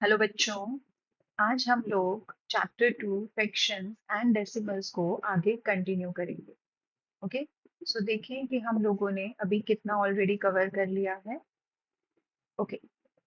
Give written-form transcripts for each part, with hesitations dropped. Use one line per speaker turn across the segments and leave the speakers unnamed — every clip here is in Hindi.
हेलो बच्चों। आज हम लोग चैप्टर 2 फ्रैक्शंस एंड डेसिमल्स को आगे कंटिन्यू करेंगे। ओके, सो देखें कि हम लोगों ने अभी कितना ऑलरेडी कवर कर लिया है। ओके,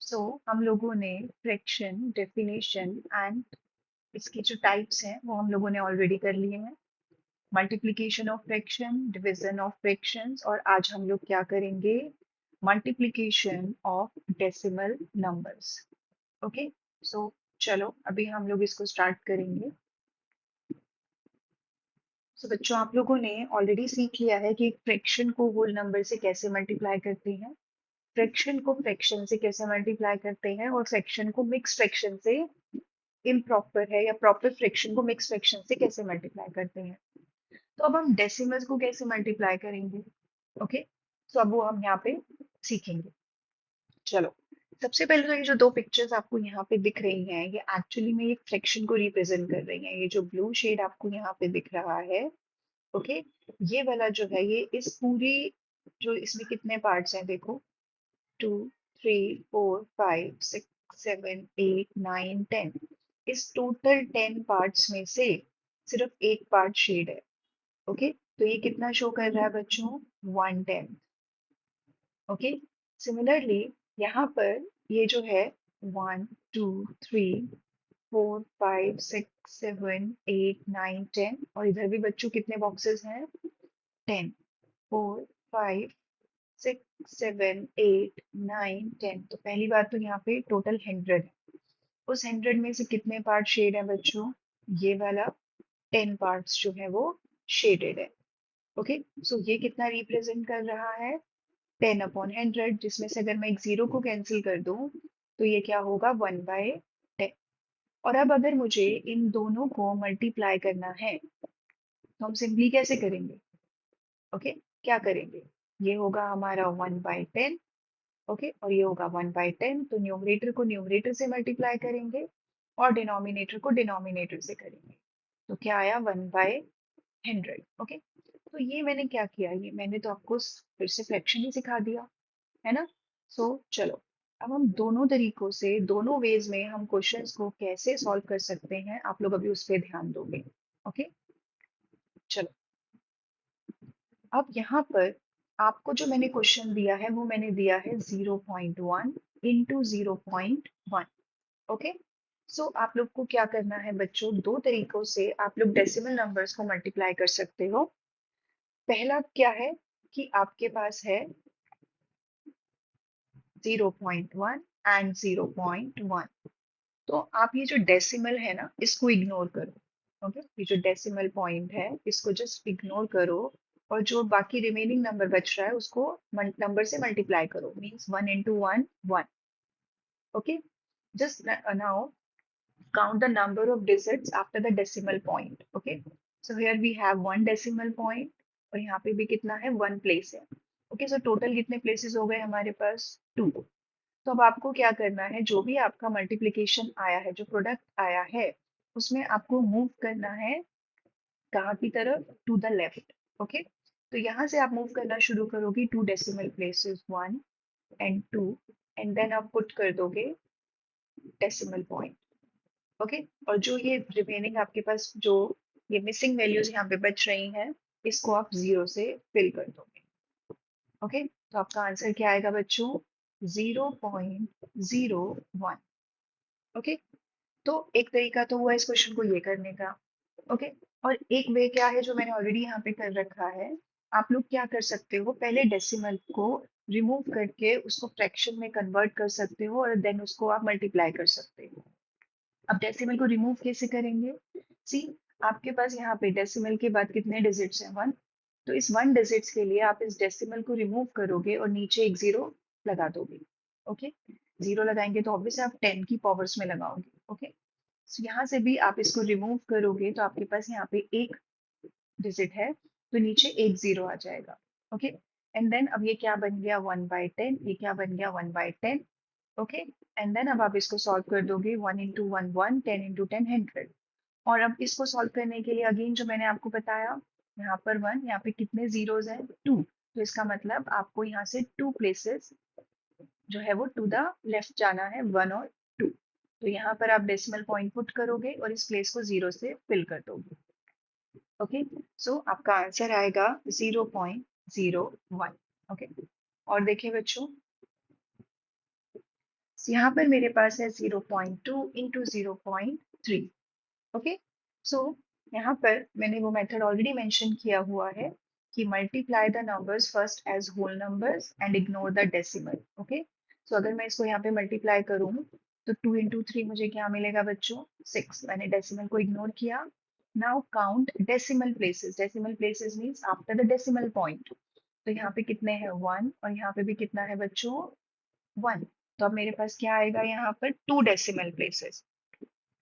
सो हम लोगों ने फ्रैक्शन डेफिनेशन एंड इसकी जो टाइप्स हैं वो हम लोगों ने ऑलरेडी कर लिए हैं। Multiplication of fraction, division of fractions, और आज हम लोग क्या करेंगे? Multiplication of decimal numbers. Okay, so चलो अभी हम लोग इसको स्टार्ट करेंगे। सो बच्चों, आप लोगों ने ऑलरेडी सीख लिया है कि फ्रैक्शन को होल नंबर से कैसे मल्टीप्लाई करते हैं, फ्रैक्शन को फ्रैक्शन से कैसे मल्टीप्लाई करते हैं, और फ्रैक्शन को मिक्स फ्रैक्शन से, इम्प्रॉपर है या प्रॉपर फ्रैक्शन को मिक्स फ्रैक्शन से कैसे मल्टीप्लाई करते हैं। तो अब हम डेसिमल्स को कैसे मल्टीप्लाई करेंगे। ओके, सो अब वो हम यहाँ पे सीखेंगे। चलो, सबसे पहले तो ये जो दो पिक्चर्स आपको यहाँ पे दिख रही हैं ये एक्चुअली में एक फ्रैक्शन को रिप्रेजेंट कर रही हैं। ये जो ब्लू शेड आपको यहाँ पे दिख रहा है, ओके, ये वाला जो है ये इस पूरी, जो इसमें कितने पार्ट्स हैं देखो, 2 3 4 5 6 7 8 9 10, इस टोटल 10 पार्ट्स में से सिर्फ एक पार्ट शेड है। ओके, तो ये कितना शो कर रहा है बच्चों? 1/10। ओके, सिमिलरली यहाँ पर ये जो है 1 2 3 4 5 6 7 8 9 10, और इधर भी बच्चों कितने बॉक्सेस हैं? 10 4 5 6 7 8 9 10। तो पहली बात तो यहाँ पे टोटल 100 है। उस 100 में से कितने पार्ट शेड है बच्चों? ये वाला 10 पार्ट्स जो है वो शेडेड है। ओके, सो ये कितना रिप्रेजेंट कर रहा है? 10/100, जिसमें से अगर मैं एक जीरो को कैंसिल कर दूं तो ये क्या होगा? 1/10। और अब अगर मुझे इन दोनों को मल्टीप्लाई करना है तो हम सिंपली कैसे करेंगे? ओके, क्या करेंगे? ये होगा हमारा 1/10। ओके, और ये होगा 1/10, तो न्यूमरेटर को न्यूमरेटर से मल्टीप्लाई करेंगे और डिनोमिनेटर को डिनोमिनेटर से करेंगे। तो क्या आया? 1/100। ओके, तो ये मैंने क्या किया? ये मैंने तो आपको फिर से फ्रैक्शन ही सिखा दिया है ना। सो चलो, अब हम दोनों तरीकों से, दोनों वेज में हम क्वेश्चंस को कैसे सॉल्व कर सकते हैं, आप लोग अभी उस पर ध्यान दोगे। ओके, चलो, अब यहाँ पर आपको जो मैंने क्वेश्चन दिया है वो मैंने दिया है 0.1 इंटू 0.1। ओके, सो आप लोग को क्या करना है बच्चों? दो तरीकों से आप लोग डेसिमल नंबर्स को मल्टीप्लाई कर सकते हो। पहला क्या है कि आपके पास है 0.1 एंड 0.1। तो आप ये जो डेसिमल है ना इसको इग्नोर करो। ओके, ये जो डेसिमल पॉइंट है इसको जस्ट इग्नोर करो, और जो बाकी रिमेनिंग नंबर बच रहा है उसको नंबर से मल्टीप्लाई करो, means 1 into 1 1। Okay, just now count the number of digits after the decimal point. Okay, so here we have one decimal point, और यहाँ पे भी कितना है? वन प्लेस है। ओके, सो टोटल कितने प्लेसेस हो गए हमारे पास? टू। तो अब आपको क्या करना है? जो भी आपका मल्टीप्लिकेशन आया है, जो प्रोडक्ट आया है, उसमें आपको मूव करना है कहाँ की तरफ? To the left. ओके, तो यहाँ से आप मूव करना शुरू करोगे two decimal places 1 and 2, and then आप पुट कर दोगे डेसिमल पॉइंट। ओके, और जो ये रिमेनिंग आपके पास जो ये मिसिंग वैल्यूज यहाँ पे बच रही हैं, इसको आप जीरो से फिल कर दोगे। ओके, तो आपका आंसर क्या आएगा बच्चों? 0.01। ओके, तो एक तरीका तो हुआ इस क्वेश्चन को ये करने का। ओके, और एक वे क्या है जो मैंने ऑलरेडी यहाँ पे कर रखा है, आप लोग क्या कर सकते हो? पहले डेसिमल को रिमूव करके उसको फ्रैक्शन में कन्वर्ट कर सकते हो, और देन उसको आप मल्टीप्लाई कर सकते हो। अब डेसिमल को रिमूव कैसे करेंगे? सी, आपके पास यहाँ पे डेसिमल के बाद कितने डिजिट्स हैं? वन। तो इस वन डिजिट्स के लिए आप इस डेसिमल को रिमूव करोगे और नीचे एक जीरो लगा दोगे। ओके, जीरो लगाएंगे तो ऑब्वियसली आप 10 की पावर्स में लगाओगे। ओके, so यहाँ से भी आप इसको रिमूव करोगे तो आपके पास यहाँ पे एक डिजिट है, तो नीचे एक जीरो आ जाएगा। ओके, एंड देन अब ये क्या बन गया? 1/10। ये क्या बन गया? 1/10। ओके, एंड देन अब आप इसको सॉल्व कर दोगे, 1 into 1 1, 10 into 10 100। और अब इसको सॉल्व करने के लिए अगेन जो मैंने आपको बताया, यहाँ पर वन, यहाँ पे कितने जीरोज हैं? टू। तो इसका मतलब आपको यहाँ से टू प्लेसेस जो है वो टू द लेफ्ट जाना है, वन और टू। तो यहाँ पर आप डेसिमल पॉइंट पुट करोगे और इस प्लेस को 0 से फिल कर दोगे। ओके, सो आपका आंसर आएगा 0.01। ओके, और देखिए बच्चों, यहाँ पर मेरे पास है 0.2 इंटू 0.3। ओके, सो यहाँ पर मैंने वो मेथड ऑलरेडी मेंशन किया हुआ है कि multiply the numbers first as whole numbers and ignore the decimal. Okay, so अगर मैं इसको यहाँ पे मल्टीप्लाई करूँ तो 2 इंटू 3 मुझे क्या मिलेगा बच्चों? 6। मैंने डेसिमल को इग्नोर किया। Now count decimal places. Decimal places means after the decimal point. तो यहाँ पे कितने हैं? 1, और यहाँ पे भी कितना है बच्चों? 1। तो अब मेरे पास क्या आएगा यहाँ पर? 2 decimal places.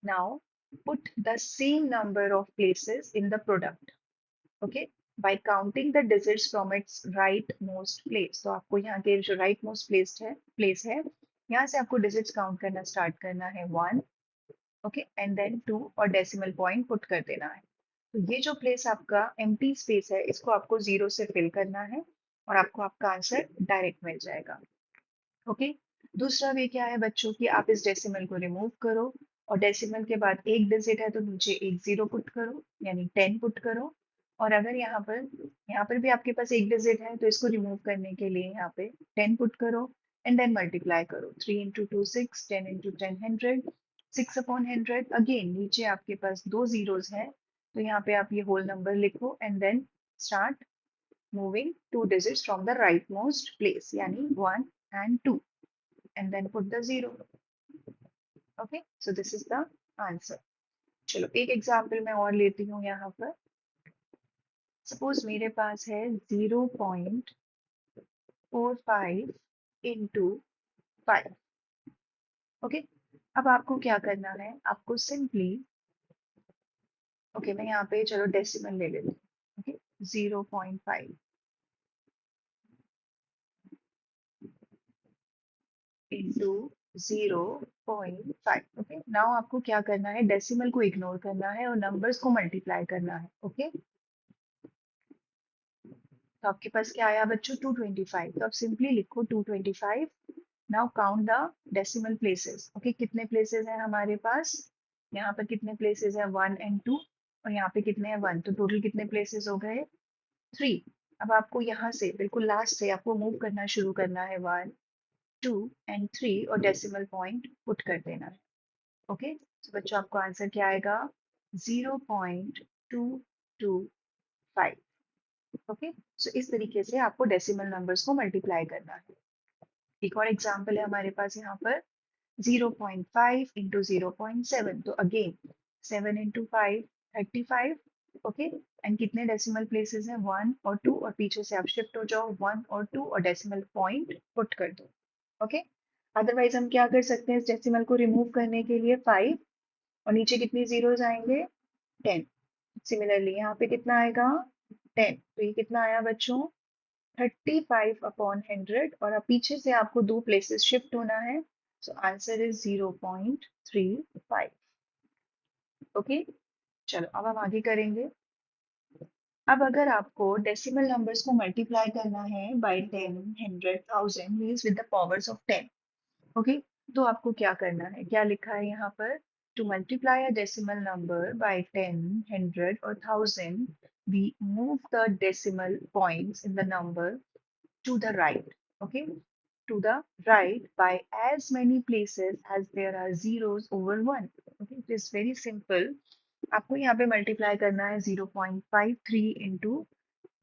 Now put the same number of places in the product, okay, by counting the digits from its rightmost place। तो आपको यहाँ के जो rightmost place है, यहाँ से आपको digits काउंट करना स्टार्ट करना है 1, ओके, एंड देन 2 और डेसिमल पॉइंट पुट कर देना है। तो ये जो प्लेस आपका एम्प्टी स्पेस है, इसको आपको 0 से फिल करना है और आपको आपका आंसर डायरेक्ट मिल जाएगा। ओके, दूसरा वे क्या है बच्चों कि आप इस डेसिमल को रिमूव करो और डेसिमल के बाद एक डिजिट है तो नीचे एक जीरो पुट करो, यानी 10 पुट करो। और अगर यहाँ पर भी आपके पास एक डिजिट है तो इसको रिमूव करने के लिए यहाँ पे 10 पुट करो एंड देन मल्टीप्लाई करो। 3 इंटू 2 6, 10 इंटू 10 100, 6 अपॉन 100। अगेन नीचे आपके पास दो जीरोस हैं तो यहाँ पे आप ये होल नंबर लिखो and then start moving two digits from the rightmost place, yani 1 and 2, and then put the 0. Okay, so this is the answer. चलो एक एग्जाम्पल मैं और लेती हूँ यहाँ पर। सपोज मेरे पास है 0.45 इंटू 5। ओके, अब आपको क्या करना है? आपको सिंपली, ओके, मैं यहाँ पे चलो डेसिमल ले लेती हूँ। Okay, 0.5 into 0.5। ओके, नाउ आपको क्या करना है? डेसिमल को इग्नोर करना है और नंबर्स को मल्टीप्लाई करना है। ओके, तो आपके पास क्या आया बच्चों? 225। तो आप सिंपली लिखो 225। Now count the decimal places. Okay, कितने प्लेसेस हैं हमारे पास? यहाँ पर कितने प्लेसेस हैं? 1 एंड 2, और यहाँ पे कितने हैं? 1। तो टोटल कितने प्लेसेस हो गए? 3। अब आपको यहाँ से बिल्कुल लास्ट से आपको मूव करना शुरू करना है। 1 2 एंड 3 और डेसिमल पॉइंट पुट कर देना है। ओके, तो बच्चों आपको आंसर क्या आएगा? 0.225। ओके, सो इस तरीके से आपको डेसिमल नंबर्स को मल्टीप्लाई करना है। एक और एग्जांपल है हमारे पास यहाँ पर 0.5 इंटू 0.7। तो अगेन 7 इंटू 5 35। ओके, एंड कितने डेसिमल प्लेसेस हैं? 1 और 2, और पीछे से आप शिफ्ट हो जाओ 1 और 2 और डेसिमल पॉइंट पुट कर दो। ओके, अदरवाइज हम क्या कर सकते हैं? इस डेसिमल को रिमूव करने के लिए 5 और नीचे कितनी जीरोस आएंगे? 10। सिमिलरली यहाँ पे कितना आएगा? 10। तो ये कितना आया बच्चों? 35 अपॉन 100, और अब पीछे से आपको दो प्लेसेस शिफ्ट होना है। So answer is 0.35। ओके, चलो अब हम आगे करेंगे। अब अगर आपको डेसिमल नंबर्स को मल्टीप्लाई करना है by 10 100 1000 means with the powers of 10। Okay, तो आपको क्या करना है? क्या लिखा है यहाँ पर? To multiply a decimal number by 10 100 और 1000 we move the decimal points in the number to the right, okay, to the right by as many places as there are zeros over 1। okay, it is very simple। आपको यहाँ पे मल्टीप्लाई करना है 0.53 इंटू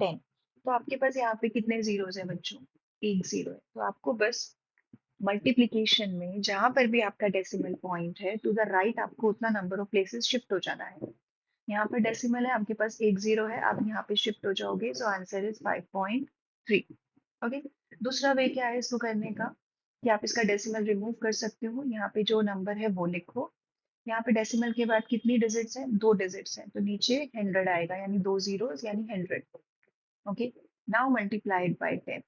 10। तो आपके पास यहाँ पे कितने जीरोस हैं बच्चों? एक जीरो है। तो आपको बस मल्टीप्लिकेशन में जहां पर भी आपका डेसिमल पॉइंट है टू द राइट आपको उतना नंबर ऑफ प्लेसेस शिफ्ट हो जाना है। यहाँ पर डेसिमल है, आपके पास एक जीरो है, आप यहाँ पे शिफ्ट हो जाओगे। So answer is 5.3। ओके, दूसरा वे क्या है इसको करने का कि आप इसका डेसिमल रिमूव कर सकते हो। यहाँ पे जो नंबर है वो लिखो। यहाँ पे डेसिमल के बाद कितनी डिजिट्स हैं? दो डिजिट्स हैं, तो नीचे 100 आएगा, यानी दो जीरो यानी 100। Okay, now multiplied by 10।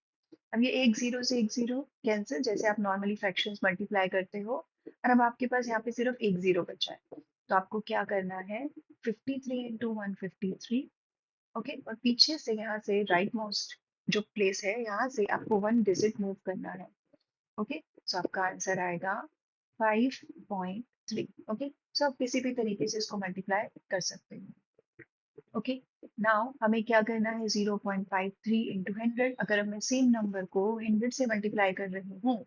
अब ये एक जीरो से एक जीरो कैंसिल, जैसे आप नॉर्मली फ्रैक्शंस मल्टीप्लाई करते हो। और अब आपके पास यहाँ पे सिर्फ एक जीरो बचा है, तो आपको क्या करना है? 53 इंटू 153। ओके, और पीछे से यहाँ से राइट मोस्ट जो प्लेस है यहाँ से आपको वन डिजिट मूव करना है। ओके, सो आपका आंसर आएगा 5.3। 3। ओके, सो आप किसी भी तरीके से इसको मल्टीप्लाई कर सकते हैं। ओके, नाउ हमें क्या करना है, 0.53 इंटू 100। अगर मैं सेम नंबर को 100 से मल्टीप्लाई कर रही हूँ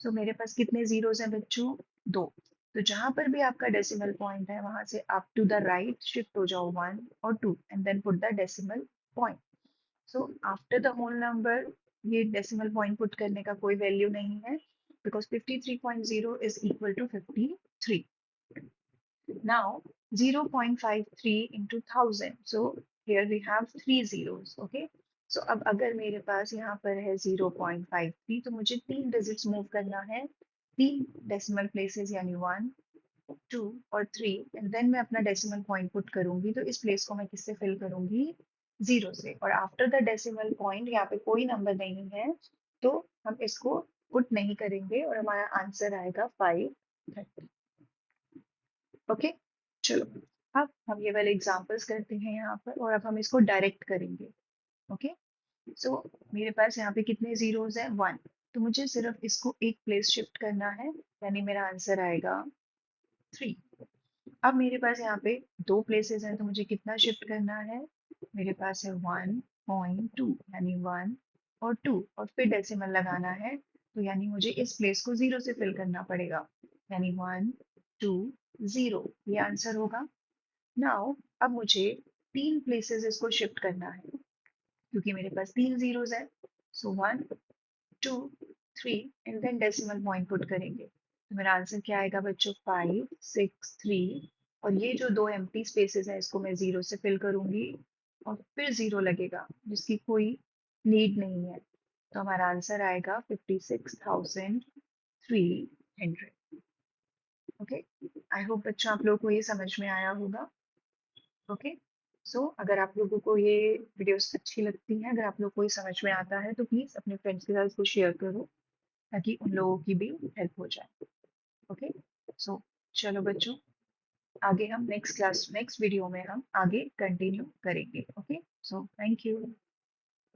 तो मेरे पास कितने जीरोस हैं बच्चों, 2। तो जहां पर भी आपका डेसिमल पॉइंट है वहां से आप टू द राइट शिफ्ट हो जाओ 1 और 2 and then put the decimal point. So after the whole number, ये डेसिमल पॉइंट पुट करने का कोई वैल्यू नहीं है because 53.0 is equal to 53। Now 0.53 into 1000. So here we have three zeros. Okay. So अब अगर मेरे पास यहाँ पर है 0.53 तो मुझे तीन डिजिट्स मूव करना है, तीन डेसिमल प्लेसेस यानी 1, 2 और 3 एंड देन मैं अपना डेसिमल पॉइंट पुट करूंगी। तो इस प्लेस को मैं किससे फिल करूंगी, जीरो से। और आफ्टर द डेसिमल पॉइंट यहाँ पे कोई नंबर नहीं है तो हम इसको पुट नहीं करेंगे और हमारा आंसर आएगा 530। ओके, चलो अब हम ये वाले एग्जांपल्स करते हैं यहाँ पर और अब हम इसको डायरेक्ट करेंगे। ओके, सो मेरे पास यहाँ पे कितने जीरोस हैं, 1। तो मुझे सिर्फ इसको एक प्लेस शिफ्ट करना है यानी मेरा आंसर आएगा 3। अब मेरे पास यहाँ पे दो प्लेसेस हैं तो मुझे कितना शिफ्ट करना है, मेरे पास है 1.2 यानी 1 और 2 और फिर डेसिमल लगाना है तो यानी मुझे इस प्लेस को जीरो से फिल करना पड़ेगा यानी 1 2 0, ये आंसर होगा। नाउ अब मुझे तीन प्लेसेस इसको शिफ्ट करना है क्योंकि मेरे पास तीन जीरोस है। So 1 2 3 and then decimal point put करेंगे तो मेरा आंसर क्या आएगा बच्चों, 5 6 3। और ये जो दो एम्प्टी स्पेसेस है इसको मैं जीरो से फिल करूंगी और फिर जीरो लगेगा जिसकी कोई नीड नहीं है। तो हमारा आंसर आएगा 56,300। ओके, आई होप बच्चों आप लोगों को ये समझ में आया होगा। ओके, सो अगर आप लोगों को ये वीडियोस अच्छी लगती हैं, अगर आप लोग को ये समझ में आता है तो प्लीज़ अपने फ्रेंड्स के साथ इसको शेयर करो ताकि उन लोगों की भी हेल्प हो जाए। ओके, सो चलो बच्चों, आगे हम नेक्स्ट वीडियो में हम आगे कंटिन्यू करेंगे। Okay, so thank you.